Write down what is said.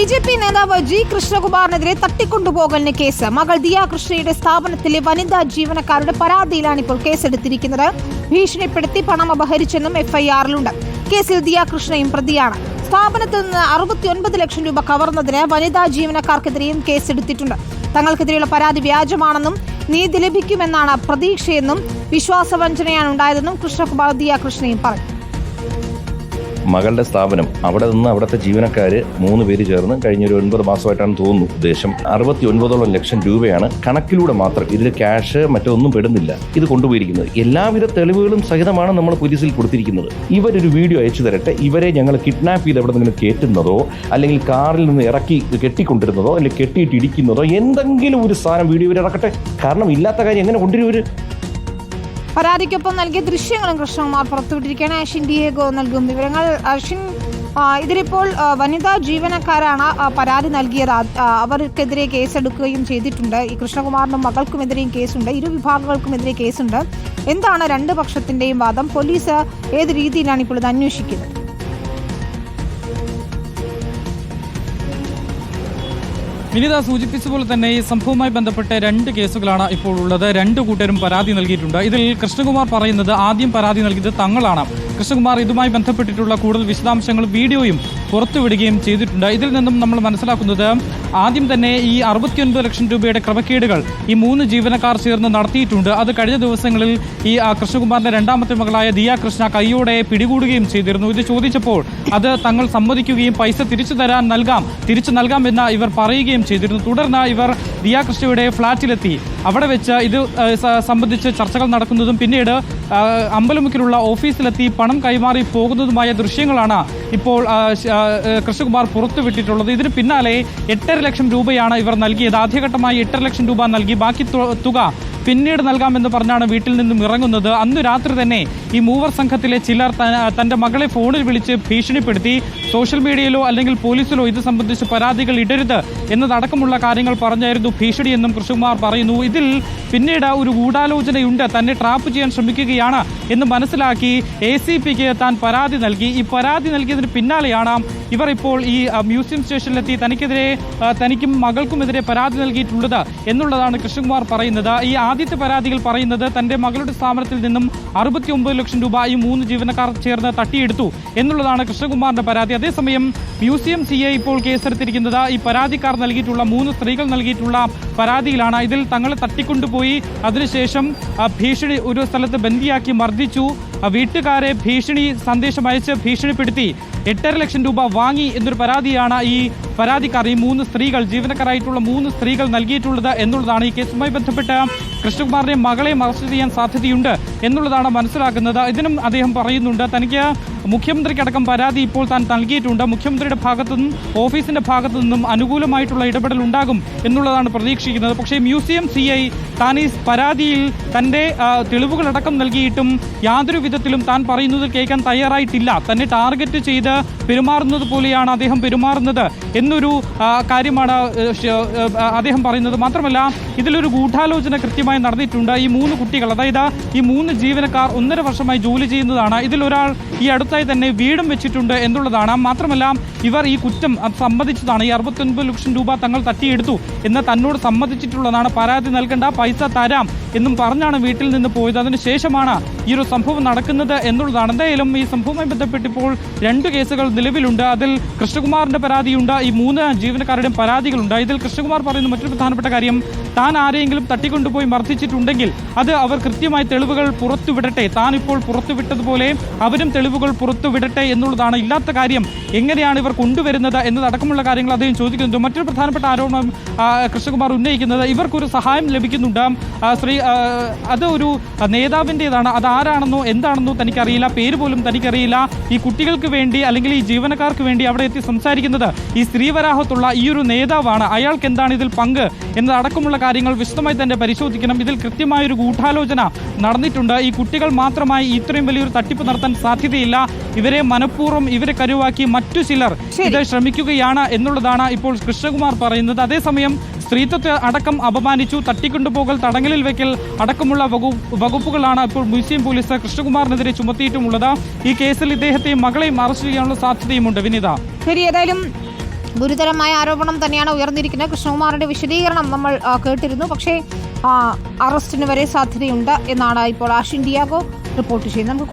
BJP നേതാവ് G കൃഷ്ണകുമാറിനെതിരെ തട്ടിക്കൊണ്ടുപോകലിന് case. മകൾ ദിയ കൃഷ്ണയുടെ സ്ഥാപനത്തിലെ വനിതാ ജീവനക്കാരുടെ പരാതിയിലാണ് ഇപ്പോൾ കേസെടുത്തിരിക്കുന്നത്. ഭീഷണിപ്പെടുത്തി പണം അപഹരിച്ചെന്നും FIR-ലുണ്ട്. കേസിൽ ദിയ കൃഷ്ണയും പ്രതിയാണ്. സ്ഥാപനത്തിൽ നിന്ന് 69 ലക്ഷം രൂപ കവർന്നതിന് വനിതാ ജീവനക്കാർക്കെതിരെയും കേസെടുത്തിട്ടുണ്ട്. തങ്ങൾക്കെതിരെയുള്ള പരാതി വ്യാജമാണെന്നും നീതി ലഭിക്കുമെന്നാണ് പ്രതീക്ഷയെന്നും വിശ്വാസവഞ്ചനയാണ് ഉണ്ടായതെന്നും കൃഷ്ണകുമാർ ദിയ കൃഷ്ണയും പറഞ്ഞു. മകളുടെ സ്ഥാപനം അവിടെ നിന്ന് അവിടുത്തെ ജീവനക്കാർ 3 പേര് ചേർന്ന് കഴിഞ്ഞൊരു 9 മാസമായിട്ടാണ് തോന്നുന്നു ഉദ്ദേശം 69 ലക്ഷം രൂപയാണ് കണക്കിലൂടെ മാത്രം, ഇതിൽ ക്യാഷ് മറ്റൊന്നും പെടുന്നില്ല, ഇത് കൊണ്ടുപോയിരിക്കുന്നത്. എല്ലാവിധ തെളിവുകളും സഹിതമാണ് നമ്മൾ പോലീസിൽ കൊടുത്തിരിക്കുന്നത്. ഇവരൊരു വീഡിയോ അയച്ചു തരട്ടെ, ഇവരെ ഞങ്ങൾ കിഡ്നാപ്പ് ചെയ്ത് എവിടെ നിന്ന് കയറ്റുന്നതോ അല്ലെങ്കിൽ കാറിൽ നിന്ന് ഇറക്കി കെട്ടിക്കൊണ്ടിരുന്നതോ അല്ലെങ്കിൽ കെട്ടിയിട്ട് ഇടിക്കുന്നതോ എന്തെങ്കിലും ഒരു സാധനം വീഡിയോ ഇവർ ഇറക്കട്ടെ. കാരണം ഇല്ലാത്ത കാര്യം എങ്ങനെ കൊണ്ടുവരും? പരാതിക്കൊപ്പം നൽകിയ ദൃശ്യങ്ങളും കൃഷ്ണകുമാർ പുറത്തുവിട്ടിരിക്കുകയാണ്. അശ്വിൻ ഡിയേഗോ നൽകും വിവരങ്ങൾ. അശ്വിൻ, ഇതിലിപ്പോൾ വനിതാ ജീവനക്കാരാണ് പരാതി നൽകിയത്. അവർക്കെതിരെ കേസെടുക്കുകയും ചെയ്തിട്ടുണ്ട്. ഈ കൃഷ്ണകുമാറിനും മകൾക്കുമെതിരെയും കേസുണ്ട്. ഇരു വിഭാഗങ്ങൾക്കുമെതിരെ കേസുണ്ട്. എന്താണ് രണ്ട് പക്ഷത്തിന്റെയും വാദം? പോലീസ് ഏത് രീതിയിലാണ് ഇപ്പോൾ ഇത് അന്വേഷിക്കുന്നത്? വിനിത സൂചിപ്പിച്ച പോലെ തന്നെ ഈ സംഭവവുമായി ബന്ധപ്പെട്ട് 2 കേസുകളാണ് ഇപ്പോൾ ഉള്ളത്. 2 കൂട്ടരും പരാതി നൽകിയിട്ടുണ്ട്. ഇതിൽ കൃഷ്ണകുമാർ പറയുന്നത് ആദ്യം പരാതി നൽകിയത് തങ്ങളാണ്. കൃഷ്ണകുമാർ ഇതുമായി ബന്ധപ്പെട്ടിട്ടുള്ള കൂടുതൽ വിശദാംശങ്ങളും വീഡിയോയും പുറത്തുവിടുകയും ചെയ്തിട്ടുണ്ട്. ഇതിൽ നിന്നും നമ്മൾ മനസ്സിലാക്കുന്നത് ആദ്യം തന്നെ ഈ 69 ലക്ഷം രൂപയുടെ ക്രമക്കേടുകൾ ഈ 3 ജീവനക്കാർ ചേർന്ന് നടത്തിയിട്ടുണ്ട്. അത് കഴിഞ്ഞ ദിവസങ്ങളിൽ ഈ കൃഷ്ണകുമാറിന്റെ രണ്ടാമത്തെ മകളായ ദിയ കൃഷ്ണ കൈയോടെ പിടികൂടുകയും ചെയ്തിരുന്നു. ഇത് ചോദിച്ചപ്പോൾ അത് തങ്ങൾ സമ്മതിക്കുകയും പൈസ തിരിച്ചു നൽകാം എന്ന് ഇവർ പറയുകയും ചെയ്തിരുന്നു. തുടർന്ന് ഇവർ ദിയ കൃഷ്ണയുടെ ഫ്ളാറ്റിലെത്തി അവിടെ വെച്ച് ഇത് സംബന്ധിച്ച് ചർച്ചകൾ നടക്കുന്നതും പിന്നീട് അമ്പലമുക്കിലുള്ള ഓഫീസിലെത്തി പണം കൈമാറി പോകുന്നതുമായ ദൃശ്യങ്ങളാണ് ഇപ്പോൾ കൃഷ്ണകുമാർ പുറത്തുവിട്ടിട്ടുള്ളത്. ഇതിന് പിന്നാലെ 8.5 ലക്ഷം രൂപയാണ് ഇവർ നൽകിയത്. ആദ്യഘട്ടമായി 8.5 ലക്ഷം രൂപ നൽകി. ബാക്കി തുക പിന്നീട് നൽകാമെന്ന് പറഞ്ഞാണ് വീട്ടിൽ നിന്നും ഇറങ്ങുന്നത്. അന്ന് രാത്രി തന്നെ ഈ മൂവർ സംഘത്തിലെ ചിലർ തന്റെ മകളെ ഫോണിൽ വിളിച്ച് ഭീഷണിപ്പെടുത്തി സോഷ്യൽ മീഡിയയിലോ അല്ലെങ്കിൽ പോലീസിലോ ഇത് സംബന്ധിച്ച് പരാതികൾ ഇടരുത് എന്നതടക്കമുള്ള കാര്യങ്ങൾ പറഞ്ഞായിരുന്നു ഭീഷണിയെന്നും കൃഷ്ണകുമാർ പറയുന്നു. ഇതിൽ പിന്നീട് ഒരു ഗൂഢാലോചനയുണ്ട്, തന്നെ ട്രാപ്പ് ചെയ്യാൻ ശ്രമിക്കുകയാണ് എന്ന് മനസ്സിലാക്കി ACPക്ക് താൻ പരാതി നൽകി. ഈ പരാതി നൽകിയതിന് പിന്നാലെയാണ് ഇവർ ഇപ്പോൾ ഈ മ്യൂസിയം സ്റ്റേഷനിലെത്തി തനിക്കും മകൾക്കുമെതിരെ പരാതി നൽകിയിട്ടുള്ളത് എന്നുള്ളതാണ് കൃഷ്ണകുമാർ പറയുന്നത്. ഈ ആദ്യത്തെ പരാതികൾ പറയുന്നത് തന്റെ മകളുടെ സ്ഥാപനത്തിൽ നിന്നും 69 ലക്ഷം രൂപ ഈ 3 ജീവനക്കാർ ചേർന്ന് തട്ടിയെടുത്തു എന്നുള്ളതാണ് കൃഷ്ണകുമാറിന്റെ പരാതി. അതേസമയം മ്യൂസിയം CA ഇപ്പോൾ കേസെടുത്തിരിക്കുന്നത് ഈ പരാതിക്കാർ നൽകിയിട്ടുള്ള 3 സ്ത്രീകൾ നൽകിയിട്ടുള്ള പരാതിയിലാണ്. ഇതിൽ തങ്ങളെ തട്ടിക്കൊണ്ടുപോയി അതിനുശേഷം ഭീഷണി ഒരു സ്ഥലത്ത് ബന്ദിയാക്കി മർദ്ദിച്ചു, വീട്ടുകാരെ ഭീഷണി സന്ദേശം അയച്ച് ഭീഷണിപ്പെടുത്തി 8.5 ലക്ഷം രൂപ വാങ്ങി എന്നൊരു പരാതിയാണ് ഈ പരാതിക്കാർ ഈ 3 സ്ത്രീകൾ ജീവനക്കാരായിട്ടുള്ള 3 സ്ത്രീകൾ നൽകിയിട്ടുള്ളത് എന്നുള്ളതാണ്. ഈ കേസുമായി ബന്ധപ്പെട്ട് കൃഷ്ണകുമാറിന്റെ മകളെ അറസ്റ്റ് ചെയ്യാൻ സാധ്യതയുണ്ട് എന്നുള്ളതാണ് മനസ്സിലാക്കുന്നത്. ഇതിനും അദ്ദേഹം പറയുന്നുണ്ട് തനിക്ക് മുഖ്യമന്ത്രിക്കടക്കം പരാതി ഇപ്പോൾ താൻ നൽകിയിട്ടുണ്ട്. മുഖ്യമന്ത്രിയുടെ ഭാഗത്തുനിന്നും ഓഫീസിന്റെ ഭാഗത്തു നിന്നും അനുകൂലമായിട്ടുള്ള ഇടപെടൽ ഉണ്ടാകും എന്നുള്ളതാണ് പ്രതീക്ഷിക്കുന്നത്. പക്ഷേ മ്യൂസിയം CI താൻ ഈ പരാതിയിൽ തന്റെ തെളിവുകളടക്കം നൽകിയിട്ടും യാതൊരു വിധത്തിലും താൻ പറയുന്നത് കേൾക്കാൻ തയ്യാറായിട്ടില്ല. തന്നെ ടാർഗറ്റ് ചെയ്ത് പെരുമാറുന്നത് പോലെയാണ് അദ്ദേഹം പെരുമാറുന്നത് എന്നൊരു കാര്യമാണ് അദ്ദേഹം പറയുന്നത്. മാത്രമല്ല ഇതിലൊരു ഗൂഢാലോചന കൃത്യമായി നടന്നിട്ടുണ്ട്. ഈ 3 കുട്ടികൾ, അതായത് ഈ 3 ജീവനക്കാർ 1.5 വർഷമായി ജോലി ചെയ്യുന്നതാണ്. ഇതിലൊരാൾ ഈ അടുത്തായി തന്നെ വീടും വെച്ചിട്ടുണ്ട് എന്നുള്ളതാണ്. മാത്രമല്ല ഇവർ ഈ കുറ്റം സമ്മതിച്ചതാണ്. ഈ 69 ലക്ഷം രൂപ തങ്ങൾ തട്ടിയെടുത്തു എന്ന് തന്നോട് സമ്മതിച്ചിട്ടുള്ളതാണ്. പരാതി നൽകേണ്ട, പൈസ തരാം എന്നും പറഞ്ഞാണ് വീട്ടിൽ നിന്ന് പോയത്. അതിനുശേഷമാണ് ഈ ഒരു സംഭവം നടക്കുന്നത് എന്നുള്ളതാണ്. എന്തായാലും ഈ സംഭവവുമായി ബന്ധപ്പെട്ട് ഇപ്പോൾ 2 കേസുകൾ നിലവിലുണ്ട്. അതിൽ കൃഷ്ണകുമാറിന്റെ പരാതിയുണ്ട്, ഈ 3 ജീവനക്കാരുടെയും പരാതികളുണ്ട്. ഇതിൽ കൃഷ്ണകുമാർ പറയുന്ന മറ്റൊരു പ്രധാനപ്പെട്ട കാര്യം, താൻ ആരെയെങ്കിലും തട്ടിക്കൊണ്ടുപോയി മർദ്ദിച്ചിട്ടുണ്ടെങ്കിൽ അത് അവർ കൃത്യമായി തെളിവുകൾ പുറത്തുവിടട്ടെ, താൻ ഇപ്പോൾ പുറത്തുവിട്ടതുപോലെ അവരും തെളിവുകൾ പുറത്തുവിടട്ടെ എന്നുള്ളതാണ്. ഇല്ലാത്ത കാര്യം എങ്ങനെയാണ് ഇവർ കൊണ്ടുവരുന്നത് എന്നതടക്കമുള്ള കാര്യങ്ങൾ അദ്ദേഹം ചോദിക്കുന്നുണ്ട്. മറ്റൊരു പ്രധാനപ്പെട്ട ആരോപണം കൃഷ്ണകുമാർ ഉന്നയിക്കുന്നത് ഇവർക്കൊരു സഹായം ലഭിക്കുന്നുണ്ട്. അത് ഒരു നേതാവിൻ്റെതാണ്. അത് ആരാണെന്നോ എന്താണെന്നോ തനിക്കറിയില്ല, പേര് പോലും തനിക്കറിയില്ല. ഈ കുട്ടികൾക്ക് വേണ്ടി അല്ലെങ്കിൽ ഈ ജീവനക്കാർക്ക് വേണ്ടി അവിടെ എത്തി സംസാരിക്കുന്നത് ഈ സ്ത്രീവരാഹത്തുള്ള ഈ ഒരു നേതാവാണ്. അയാൾക്ക് എന്താണ് ഇതിൽ പങ്ക് എന്നതടക്കമുള്ള കാര്യങ്ങൾ വിശദമായി തന്നെ പരിശോധിക്കണം. ഇതിൽ കൃത്യമായൊരു ഗൂഢാലോചന നടന്നിട്ടുണ്ട്. ഈ കുട്ടികൾ മാത്രമായി ഇത്രയും വലിയൊരു തട്ടിപ്പ് നടത്താൻ സാധ്യതയില്ല. ഇവരെ മനഃപൂർവ്വം ഇവരെ കരുവാക്കി മറ്റു ചിലർ ഇത് ശ്രമിക്കുകയാണ് എന്നുള്ളതാണ് ഇപ്പോൾ കൃഷ്ണകുമാർ പറയുന്നത്. അതേസമയം സ്ത്രീത്വത്തെ അടക്കം അപമാനിച്ചു, തട്ടിക്കൊണ്ടുപോകൽ, തടങ്കലിൽ വെക്കൽ അടക്കമുള്ള വകുപ്പുകളാണ് ഇപ്പോൾ മ്യൂസിയം പോലീസ് കൃഷ്ണകുമാറിനെതിരെ ചുമത്തിയിട്ടുമുള്ളത്. ഈ കേസിൽ ഇദ്ദേഹത്തെയും മകളെയും അറസ്റ്റ് ചെയ്യാനുള്ള സാധ്യതയുമുണ്ട്. വിനീത, ശരി, ഏതായാലും ഗുരുതരമായ ആരോപണം തന്നെയാണ് ഉയർന്നിരിക്കുന്നത്. കൃഷ്ണകുമാറിന്റെ വിശദീകരണം നമ്മൾ കേട്ടിരുന്നു. പക്ഷേ അറസ്റ്റിന് വരെ സാധ്യതയുണ്ട് എന്നാണ് ഇപ്പോൾ ആഷിൻ ഡിയാഗോ റിപ്പോർട്ട് ചെയ്യുന്നത്.